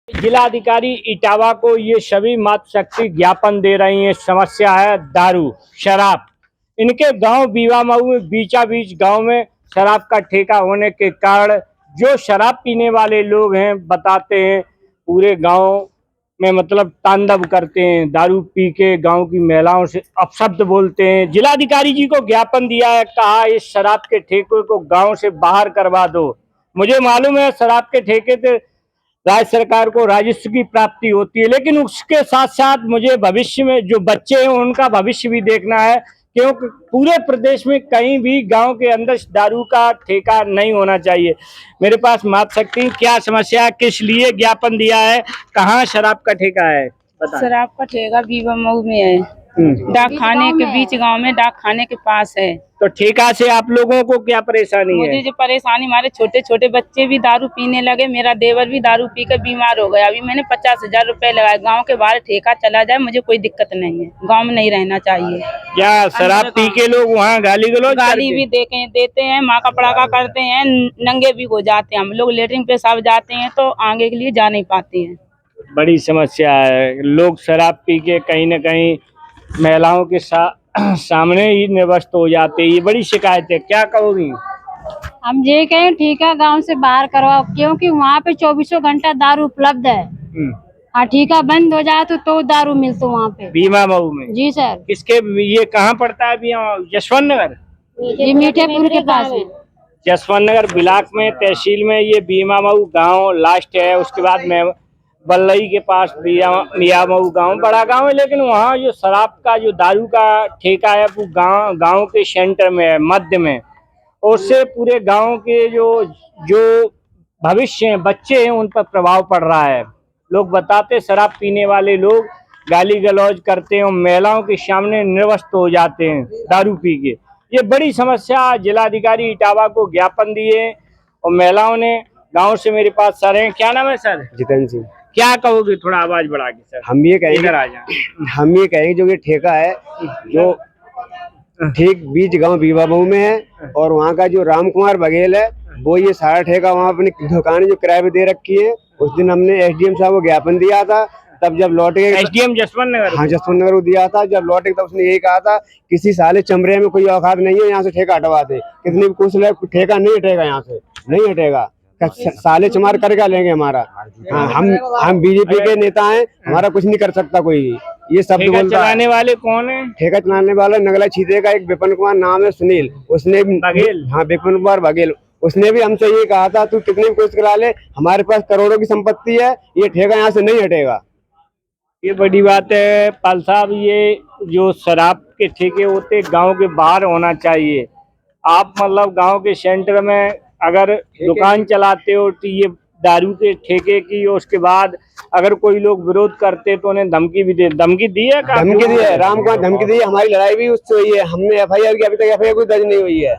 जिलाधिकारी इटावा को ये सभी मातृशक्ति ज्ञापन दे रही है। समस्या है दारू शराब। इनके गांव बीवा मऊ में बीचा बीच गांव में शराब का ठेका होने के कारण जो शराब पीने वाले लोग हैं बताते हैं पूरे गांव में मतलब तांडव करते हैं। दारू पी के गांव की महिलाओं से अपशब्द बोलते हैं। जिलाधिकारी जी को ज्ञापन दिया है, कहा इस शराब के ठेके को गांव से बाहर करवा दो। मुझे मालूम है शराब के ठेके से राज्य सरकार को राजस्व की प्राप्ति होती है, लेकिन उसके साथ साथ मुझे भविष्य में जो बच्चे हैं उनका भविष्य भी देखना है, क्योंकि पूरे प्रदेश में कहीं भी गांव के अंदर दारू का ठेका नहीं होना चाहिए। मेरे पास मातृशक्ति, क्या समस्या, किस लिए ज्ञापन दिया है, कहाँ शराब का ठेका है? शराब का ठेका बीवा मऊ में है, डाक खाने के बीच गांव में, डाक खाने के पास है। तो ठेका से आप लोगों को क्या परेशानी है? मुझे जो परेशानी, हमारे छोटे छोटे बच्चे भी दारू पीने लगे, मेरा देवर भी दारू पी कर बीमार हो गया। अभी मैंने 50,000 रुपए लगाए। गांव के बाहर ठेका चला जाए, मुझे कोई दिक्कत नहीं है, गांव में नहीं रहना चाहिए। क्या शराब पी के लोग वहाँ गाली भी देते हैं, माँ का पड़ाका करते हैं, नंगे भी हो जाते हैं। हम लोग लेटरिन पेशाब जाते हैं तो आगे के लिए जा नहीं पाते हैं। बड़ी समस्या है। लोग शराब पी के कहीं न कहीं महिलाओं के सामने ही निर्वस्त हो जाते हैं। ये बड़ी शिकायत है, क्या कहोगी? हम ये कहें ठीक है गांव से बाहर करवाओ, क्योंकि वहाँ पे 24 घंटा दारू उपलब्ध है। हाँ, ठेका बंद हो जाए तो दारू मिलता वहाँ पे बीमा मऊ में। जी सर। किसके, ये कहाँ पड़ता है? जसवंत नगर, ये मीठेपुर के पास है। जसवंत नगर ब्लॉक में, तहसील में ये बीमा मऊ गाँव लास्ट है। उसके बाद में बल्लई के पास मियाँ मऊ गाँव बड़ा गाँव है, लेकिन वहाँ जो शराब का जो दारू का ठेका है वो गाँव के सेंटर में है, मध्य में। उससे पूरे गांव के जो भविष्य हैं, बच्चे हैं, उन पर प्रभाव पड़ रहा है। लोग बताते शराब पीने वाले लोग गाली गलौज करते हैं और महिलाओं के सामने निर्वस्त हो जाते हैं दारू पी के। ये बड़ी समस्या। जिलाधिकारी इटावा को ज्ञापन दिए और महिलाओं ने गांव से मेरे पास सर हैं। क्या नाम है सर? जितेंद्र सिंह। क्या कहोगे, थोड़ा आवाज बढ़ा के सर? हम ये कहेंगे जो ये ठेका है जो ठीक बीच गांव बीवा मऊ में है, और वहाँ का जो राम कुमार बघेल है वो ये सारा ठेका वहाँ अपनी दुकानें जो किराए पे दे रखी है। उस दिन हमने एसडीएम साहब को ज्ञापन दिया था, तब जब लौट गए एसडीएम जसवंत नगर, हाँ जसवंत नगर को दिया था। जब लौटे तब उसने यही कहा था किसी साले चमड़े में कोई औकात नहीं है यहाँ से ठेका हटवा दे। कितनी भी कुछ ठेका नहीं हटेगा, यहाँ से नहीं हटेगा। साले चमार करके लेंगे हमारा। हाँ, हम बीजेपी के नेता हैं, हमारा कुछ नहीं कर सकता कोई। ये शब्द बोलता है। चलाने वाले कौन है? ठेका चलाने वाला नगला छीते का एक विपिन कुमार नाम है, सुनील, उसने बघेल, हाँ विपिन कुमार बघेल, उसने भी हमसे ये कहा था तू कितनी भी कोशिश करा ले, हमारे पास करोड़ों की संपत्ति है, ये ठेका यहाँ से नहीं हटेगा। ये बड़ी बात है पाल साहब। ये जो शराब के ठेके होते गांव के बाहर होना चाहिए। आप मतलब गांव के सेंटर में अगर दुकान चलाते हो तो ये दारू के ठेके की, उसके बाद अगर कोई लोग विरोध करते तो उन्हें धमकी भी दे, धमकी दी है? धमकी दी है, राम कुमार धमकी दी है। हमारी लड़ाई भी उससे हुई है। हमने एफआईआर की, अभी तक एफआईआर कोई दर्ज नहीं हुई है।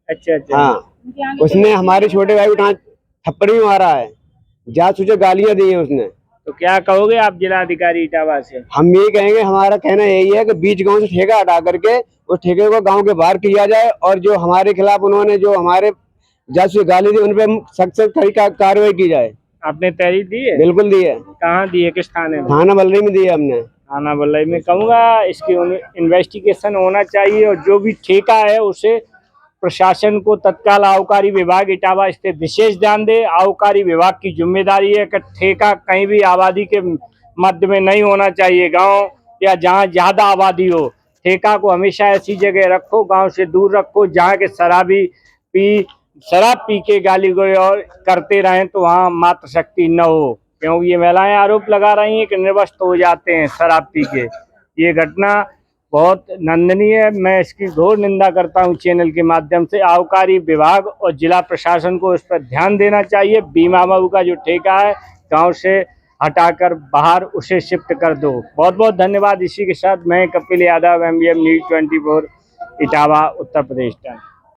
अच्छा। हाँ, उसने हमारे छोटे भाई को थप्पड़ भी मारा है, जा सोचे गालियां दी है उसने। तो क्या कहोगे आप जिलाधिकारी इटावा से? हम यही कहेंगे, हमारा कहना यही है कि बीच गांव से ठेका हटा करके उस ठेके को गांव के बाहर किया जाए, और जो हमारे खिलाफ उन्होंने जो हमारे जासूस गाली दी उन पर सख्त कार्रवाई की जाए। आपने तहरीर दी है? बिल्कुल दी है। कहाँ दी है, किस थाने में? थाना बल्लई में दी है हमने। थाना बल्लई में। कहूँगा इसकी इन्वेस्टिगेशन होना चाहिए, और जो भी ठेका है उसे प्रशासन को तत्काल आबकारी विभाग इटावा इस पे विशेष ध्यान दे। आबकारी विभाग की जिम्मेदारी है कि ठेका कहीं भी आबादी के मध्य में नहीं होना चाहिए। गांव या जहां ज्यादा आबादी हो, ठेका को हमेशा ऐसी जगह रखो, गांव से दूर रखो जहां के शराब पी के गाली और करते रहें तो वहाँ मातृशक्ति न हो। क्योंकि ये महिलाएं आरोप लगा रही हैं कि निर्वस्त हो जाते हैं शराब पी के। ये घटना बहुत निंदनीय है। मैं इसकी घोर निंदा करता हूं चैनल के माध्यम से। आबकारी विभाग और जिला प्रशासन को इस पर ध्यान देना चाहिए। बीमा मऊ का जो ठेका है गांव से हटाकर बाहर उसे शिफ्ट कर दो। बहुत बहुत धन्यवाद। इसी के साथ मैं कपिल यादव, MBM News 24 इटावा, उत्तर प्रदेश।